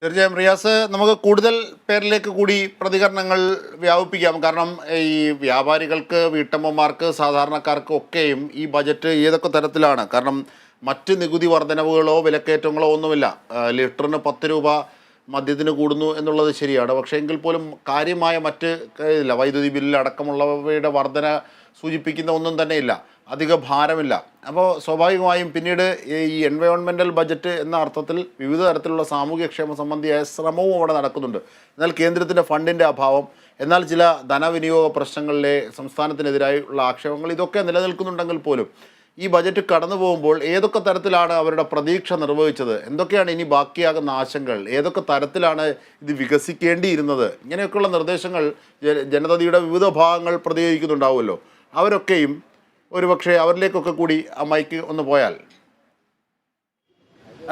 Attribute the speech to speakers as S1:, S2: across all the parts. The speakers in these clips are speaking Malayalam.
S1: തീർച്ചയായും റിയാസ്, നമുക്ക് കൂടുതൽ പേരിലേക്ക് കൂടി പ്രതികരണങ്ങൾ വ്യാപിപ്പിക്കാം. കാരണം ഈ വ്യാപാരികൾക്ക്, വീട്ടമ്മമാർക്ക്, സാധാരണക്കാർക്ക് ഒക്കെയും ഈ ബജറ്റ് ഏതൊക്കെ തരത്തിലാണ്? കാരണം മറ്റ് നികുതി വർധനവുകളോ വിലക്കയറ്റങ്ങളോ ഒന്നുമില്ല. ലിറ്ററിന് 10 രൂപ മദ്യത്തിന് കൂടുന്നു എന്നുള്ളത് ശരിയാണ്. പക്ഷേ എങ്കിൽ പോലും കാര്യമായ മറ്റ് ഇല്ല, വൈദ്യുതി ബില്ല് അടക്കമുള്ളവയുടെ വർധന സൂചിപ്പിക്കുന്ന ഒന്നും തന്നെ ഇല്ല, അധിക ഭാരമില്ല. അപ്പോൾ സ്വാഭാവികമായും പിന്നീട് ഈ എൻവയോൺമെൻറ്റൽ ബജറ്റ് എന്ന അർത്ഥത്തിൽ വിവിധ തരത്തിലുള്ള സാമൂഹ്യക്ഷേമ സംബന്ധിയായ ശ്രമവും അവിടെ നടക്കുന്നുണ്ട്. എന്നാൽ കേന്ദ്രത്തിൻ്റെ ഫണ്ടിൻ്റെ അഭാവം, എന്നാൽ ചില ധനവിനിയോഗ പ്രശ്നങ്ങളിലെ സംസ്ഥാനത്തിനെതിരായുള്ള ആക്ഷേപങ്ങൾ ഇതൊക്കെ നിലനിൽക്കുന്നുണ്ടെങ്കിൽ പോലും ഈ ബജറ്റ് കടന്നു പോകുമ്പോൾ ഏതൊക്കെ തരത്തിലാണ് അവരുടെ പ്രതീക്ഷ നിർവഹിച്ചത്, എന്തൊക്കെയാണ് ഇനി ബാക്കിയാകുന്ന ആശങ്കകൾ, ഏതൊക്കെ തരത്തിലാണ് ഇത് വികസിക്കേണ്ടിയിരുന്നത്, ഇങ്ങനെയൊക്കെയുള്ള നിർദ്ദേശങ്ങൾ ജനതയുടെ വിവിധ ഭാഗങ്ങൾ പ്രതികരിക്കുന്നുണ്ടാവുമല്ലോ. അവരൊക്കെയും ഒരുപക്ഷെ അവരിലേക്കൊക്കെ കൂടി ആ മൈക്ക് ഒന്ന് പോയാൽ.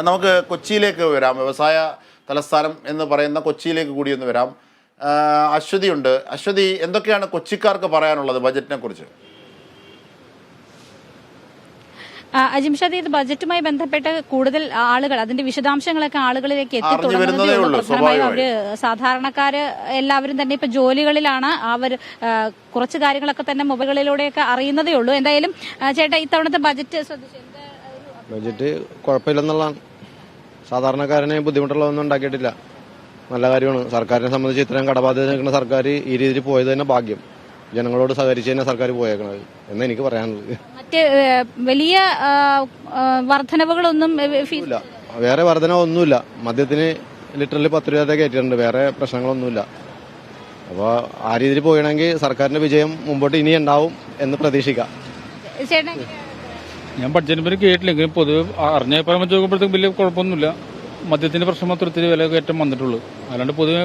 S1: നമുക്ക് കൊച്ചിയിലേക്ക് വരാം, വ്യവസായ തലസ്ഥാനം എന്ന് പറയുന്ന കൊച്ചിയിലേക്ക് കൂടി ഒന്ന് വരാം. അശ്വതിയുണ്ട്. അശ്വതി, എന്തൊക്കെയാണ് കൊച്ചിക്കാർക്ക് പറയാനുള്ളത് ബജറ്റിനെ കുറിച്ച്?
S2: അജിംഷാദ്, ഇത് ബജറ്റുമായി ബന്ധപ്പെട്ട് കൂടുതൽ ആളുകൾ അതിന്റെ വിശദാംശങ്ങളൊക്കെ ആളുകളിലേക്ക് എത്തി തുടങ്ങുന്നതേ ഉള്ളൂ. പ്രധാനമായും അവര് സാധാരണക്കാര് എല്ലാവരും തന്നെ ഇപ്പൊ ജോലികളിലാണ്. അവർ കുറച്ച് കാര്യങ്ങളൊക്കെ തന്നെ മൊബൈലുകളിലൂടെയൊക്കെ അറിയുന്നതേ ഉള്ളൂ. എന്തായാലും ചേട്ടാ, ഇത്തവണത്തെ ബജറ്റ്
S3: ബജറ്റ് കുഴപ്പമില്ലെന്നുള്ളതാണ്. സാധാരണക്കാരനെ ബുദ്ധിമുട്ടുള്ളതൊന്നും ഉണ്ടാക്കിയിട്ടില്ല. നല്ല കാര്യമാണ്. സർക്കാരിനെ സംബന്ധിച്ച് ഇത്രയും കടബാധ്യത നിൽക്കുന്ന സർക്കാർ ഈ രീതിയിൽ പോയത് തന്നെ ഭാഗ്യം. ജനങ്ങളോട് സഹകരിച്ച് തന്നെ സർക്കാർ പോയേക്കണത് എന്ന് എനിക്ക് പറയാനുള്ളത്.
S2: മറ്റ് വലിയ വർധനവുകളൊന്നും
S3: ഇല്ല, വേറെ വർധന ഒന്നുമില്ല. മദ്യത്തിന് ലിറ്ററിൽ 10 രൂപ കയറ്റിയിട്ടുണ്ട്. വേറെ പ്രശ്നങ്ങളൊന്നുമില്ല. അപ്പോൾ ആ രീതിയിൽ പോയണമെങ്കിൽ സർക്കാരിന്റെ വിജയം മുമ്പോട്ട് ഇനി ഉണ്ടാവും എന്ന് പ്രതീക്ഷിക്കാം.
S4: ഞാൻ ബഡ്ജറ്റിനെ പറ്റി കേട്ടില്ലെങ്കിൽ പൊതുവെ അറിഞ്ഞ അഭിപ്രായം വെച്ച് നോക്കുമ്പോഴത്തേക്കും വലിയ കുഴപ്പമൊന്നുമില്ല. മദ്യത്തിന്റെ പ്രശ്നം മാത്രം ഇത്തിരി വില കയറ്റം വന്നിട്ടുള്ളൂ. അല്ലാണ്ട് പൊതുവെ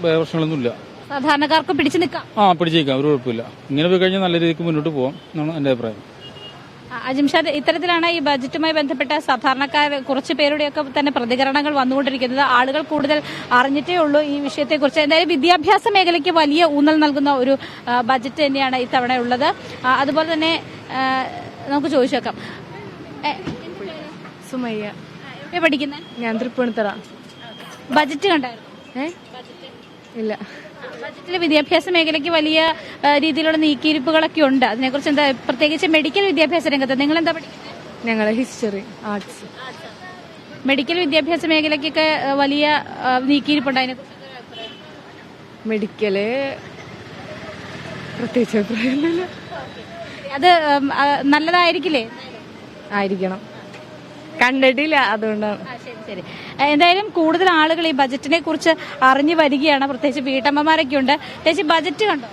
S4: വേറെ പ്രശ്നങ്ങളൊന്നുമില്ല.
S2: സാധാരണക്കാർക്ക് പിടിച്ചു നിൽക്കാം.
S4: പിടിച്ചേക്കാം, ഒരു കുഴപ്പമില്ല. ഇങ്ങനെ പോയി കഴിഞ്ഞാൽ നല്ല രീതിക്ക് മുന്നോട്ട് പോകാം എന്നാണ് എന്റെ അഭിപ്രായം.
S2: അജിംഷാദ്, ഇത്തരത്തിലാണ് ഈ ബജറ്റുമായി ബന്ധപ്പെട്ട സാധാരണക്കാർ കുറച്ച് പേരുടെയൊക്കെ തന്നെ പ്രതികരണങ്ങൾ വന്നുകൊണ്ടിരിക്കുന്നത്. ആളുകൾ കൂടുതൽ അറിഞ്ഞിട്ടേ ഉള്ളൂ ഈ വിഷയത്തെക്കുറിച്ച്. എന്തായാലും വിദ്യാഭ്യാസ മേഖലയ്ക്ക് വലിയ ഊന്നൽ നൽകുന്ന ഒരു ബജറ്റ് തന്നെയാണ് ഇത്തവണ ഉള്ളത്. അതുപോലെ തന്നെ നമുക്ക് ചോദിച്ചു നോക്കാം.
S5: സുമയ്യ.
S2: എവിടെ പഠിക്കുന്നത്?
S5: ഞാൻ തൃപ്പൂണിത്തറ.
S2: ബജറ്റ് കണ്ടായിരുന്നു?
S5: ഇല്ല.
S2: ബജറ്റിലെ വിദ്യാഭ്യാസ മേഖലയ്ക്ക് വലിയ രീതിയിലുള്ള നീക്കിയിരിപ്പുകളൊക്കെ ഉണ്ട്. അതിനെക്കുറിച്ച് എന്താ, പ്രത്യേകിച്ച് മെഡിക്കൽ വിദ്യാഭ്യാസ രംഗത്ത് നിങ്ങൾ എന്താ പഠിക്കുന്നത്?
S5: ഞങ്ങള് ഹിസ്റ്ററി, ആർട്സ്.
S2: മെഡിക്കൽ വിദ്യാഭ്യാസ മേഖലയ്ക്കൊക്കെ വലിയ നീക്കിയിരിപ്പുണ്ട്. അതിനെക്കുറിച്ച്
S5: മെഡിക്കല് പ്രത്യേകിച്ച് അഭിപ്രായമൊന്നുമില്ല.
S2: അത് നല്ലതായിരിക്കില്ലേ?
S5: ആയിരിക്കണം. കണ്ടിട്ടില്ല, അതുകൊണ്ടാണ്.
S2: ശരി. എന്തായാലും കൂടുതൽ ആളുകൾ ഈ ബജറ്റിനെ കുറിച്ച് അറിഞ്ഞു വരികയാണ്. പ്രത്യേകിച്ച് വീട്ടമ്മമാരൊക്കെ ഉണ്ട്. ചേച്ചി, ബജറ്റ് കണ്ടോ?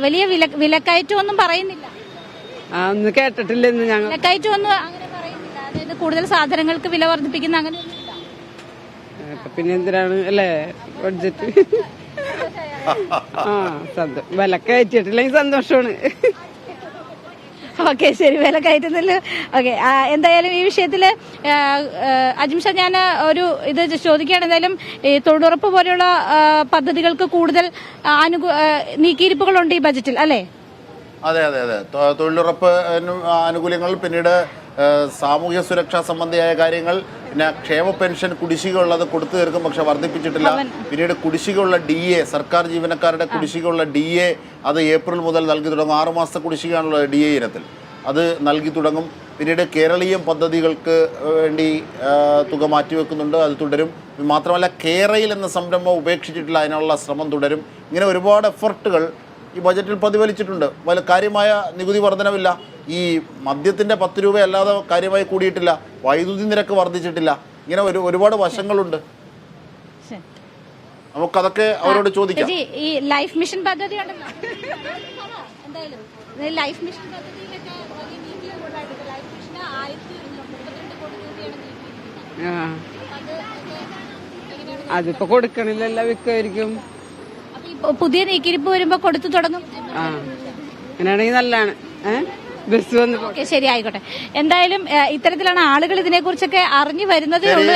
S2: വലിയ വിലക്കയറ്റമൊന്നും പറയുന്നില്ല.
S5: ഒന്നും കേട്ടിട്ടില്ലെന്ന്. ഞങ്ങൾ
S2: വിലക്കയറ്റം ഒന്നും അങ്ങനെ പറയുന്നില്ല. അതായത് കൂടുതൽ സാധനങ്ങൾക്ക് വില വർദ്ധിപ്പിക്കുന്ന അങ്ങനെയൊന്നുമില്ല.
S5: പിന്നെ എന്തിനാണ് അല്ലേ ബഡ്ജറ്റ്? വില കയറ്റിട്ടില്ലെങ്കിൽ സന്തോഷമാണ്.
S2: ഓക്കെ, ശരി. വില കയറ്റുന്നില്ല. ഓക്കെ, എന്തായാലും ഈ വിഷയത്തിൽ അജിംഷ, ഞാൻ ഒരു ഇത് ചോദിക്കുകയാണ്. എന്തായാലും ഈ തൊഴിലുറപ്പ് പോലെയുള്ള പദ്ധതികൾക്ക് കൂടുതൽ നീക്കിയിരിപ്പുകളുണ്ട് ഈ ബജറ്റിൽ, അല്ലേ?
S1: അതെ അതെ അതെ, തൊഴിലുറപ്പ് ആനുകൂല്യങ്ങൾ, പിന്നീട് സാമൂഹ്യ സുരക്ഷാ സംബന്ധിയായ കാര്യങ്ങൾ, പിന്നെ ക്ഷേമ പെൻഷൻ കുടിശ്ശികയുള്ളത് കൊടുത്തു തീർക്കും, പക്ഷെ വർദ്ധിപ്പിച്ചിട്ടില്ല. പിന്നീട് കുടിശ്ശികയുള്ള DA, സർക്കാർ ജീവനക്കാരുടെ കുടിശ്ശികയുള്ള DA അത് ഏപ്രിൽ മുതൽ നൽകി തുടങ്ങും. 6 മാസത്തെ കുടിശ്ശികയാണുള്ളത് DA ഇനത്തിൽ, അത് നൽകി തുടങ്ങും. പിന്നീട് കേരളീയം പദ്ധതികൾക്ക് വേണ്ടി തുക മാറ്റിവെക്കുന്നുണ്ട്, അത് തുടരും. മാത്രമല്ല കേരയിൽ എന്ന സംരംഭം ഉപേക്ഷിച്ചിട്ടില്ല, അതിനുള്ള ശ്രമം തുടരും. ഇങ്ങനെ ഒരുപാട് എഫർട്ടുകൾ ഈ ബജറ്റിൽ പ്രതിഫലിച്ചിട്ടുണ്ട്. വലിയ കാര്യമായ നികുതി വർധനവില്ല. ഈ മദ്യത്തിൻ്റെ 10 രൂപ അല്ലാതെ കാര്യമായി കൂടിയിട്ടില്ല. വൈദ്യുതി നിരക്ക് വർദ്ധിച്ചിട്ടില്ല. ഇങ്ങനെ ഒരുപാട് വശങ്ങളുണ്ട്. നമുക്കതൊക്കെ അവരോട് ചോദിക്കാം.
S2: ഈ ലൈഫ് മിഷൻ പദ്ധതി ഉണ്ടല്ലോ, എന്തായാലും ലൈഫ് മിഷൻ പദ്ധതിയിലൊക്കെ വലിയ നീക്കിയിട്ടുണ്ടായിട്ടുണ്ട്. ലൈഫ് മിഷന് 1232 കോടി രൂപയാണ് നീക്കിയിരിക്കുന്നത്.
S5: അതിപ്പോ കൊടുക്കണില്ലല്ലോ, വിൽക്കുമായിരിക്കും.
S2: പുതിയ നീക്കിരിപ്പ് വരുമ്പോ കൊടുത്തു തുടങ്ങും.
S5: അങ്ങനെയാണെങ്കിൽ നല്ലതാണ്. ബസ് വന്ന്
S2: ശരി, ആയിക്കോട്ടെ. എന്തായാലും ഇത്തരത്തിലാണ് ആളുകൾ ഇതിനെ കുറിച്ചൊക്കെ അറിഞ്ഞു വരുന്നതേ ഉള്ളൂ.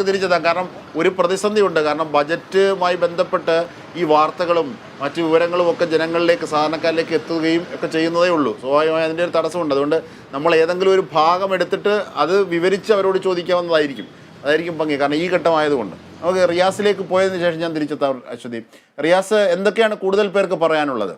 S1: തിരിച്ചെത്താം. കാരണം ഒരു പ്രതിസന്ധി ഉണ്ട്. കാരണം ബജറ്റുമായി ബന്ധപ്പെട്ട് ഈ വാർത്തകളും മറ്റു വിവരങ്ങളും ഒക്കെ ജനങ്ങളിലേക്ക് സാധാരണക്കാരിലേക്ക് എത്തുകയും ഒക്കെ ചെയ്യുന്നതേ ഉള്ളൂ. സ്വാഭാവികമായി അതിൻ്റെ ഒരു തടസ്സമുണ്ട്. അതുകൊണ്ട് നമ്മൾ ഏതെങ്കിലും ഒരു ഭാഗം എടുത്തിട്ട് അത് വിവരിച്ച് അവരോട് ചോദിക്കാവുന്നതായിരിക്കും. അതായിരിക്കും ഭംഗി, കാരണം ഈ ഘട്ടമായതുകൊണ്ട്. നമുക്ക് റിയാസിലേക്ക് പോയതിന് ശേഷം ഞാൻ തിരിച്ചെത്താം. അശ്വതി, റിയാസ്, എന്തൊക്കെയാണ് കൂടുതൽ പേർക്ക് പറയാനുള്ളത്?